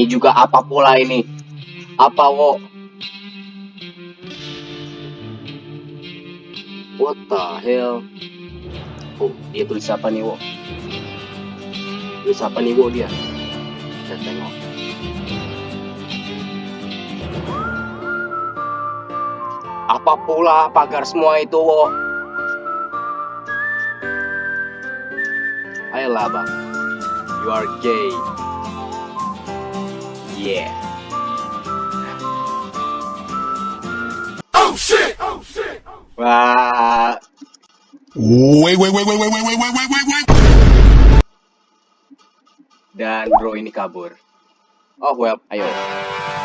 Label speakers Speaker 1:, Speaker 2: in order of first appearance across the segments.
Speaker 1: Ini juga apa pula ini? Apa wo? What the hell? Oh, dia tulis apa nih wo? Tulis apa nih wo dia? Kita tengok. Apa pula pagar semua itu wo? Ayolah bang, you are gay. Yeah.
Speaker 2: Oh shit! Oh shit!
Speaker 1: Wah.
Speaker 2: Wait.
Speaker 1: Dan bro ini kabur. Oh well, ayo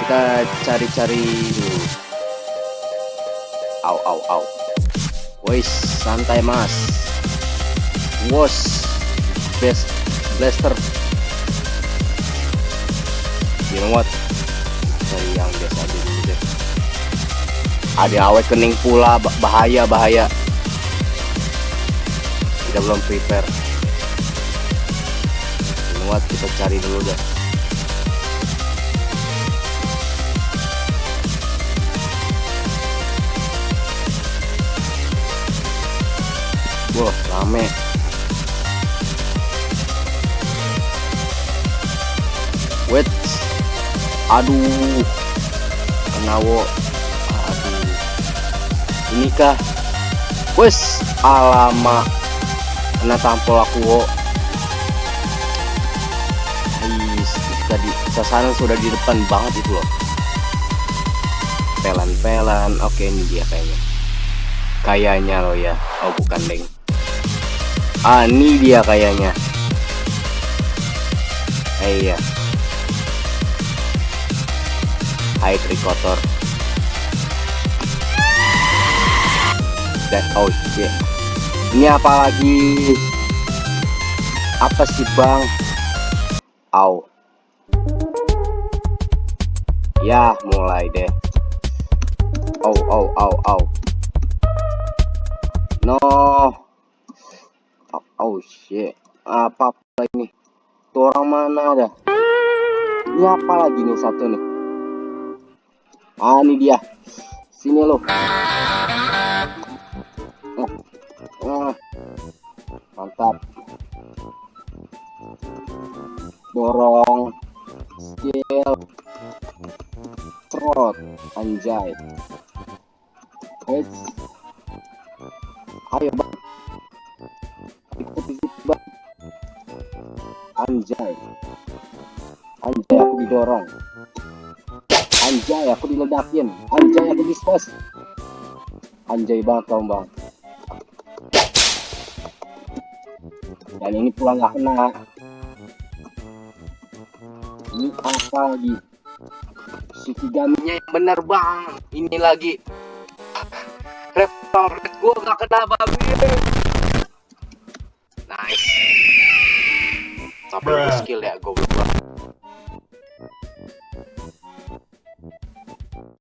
Speaker 1: kita cari-cari dulu. Au. Woi, santai mas. Wos, blaster. You know what? Cari yang biasa dulu deh. Ada awet kening pula, bahaya. Kita belum prepare. You know what? Kita cari dulu deh. Wah, rame. Wait. Aduh. Kenawo. Aduh. Inikah? Wes, alamak. Kena tampol aku, wo. Ais, tadi sasaran sudah di depan banget itu loh. Pelan. Oke, ini dia kayaknya. Kayaknya loh ya. Oh, bukan, deng. Ah, ini dia kayaknya. Iya. Hai trikotor. Dan oh shit. Ini apa lagi? Apa sih bang? Au. Ya mulai deh. Au. No. Oh shit. Apa ini? Tuh orang mana ada? Ini apa lagi nih satu nih? Ah, ini dia. Sini lo. Mantap. Dorong. Skill. Trot. Anjay. Ayo bang. Ikut di situ bang. Anjay, aku didorong. Anjay, aku diledakin. Anjay, aku dispos. Anjay banget kamu bang. Dan ini pulang nggak kena. Ini apa lagi? Shikigami-nya yang bener bang. Ini lagi. Reptile red gua nggak kena babi. Nice. Tapi skill ya gue berdua.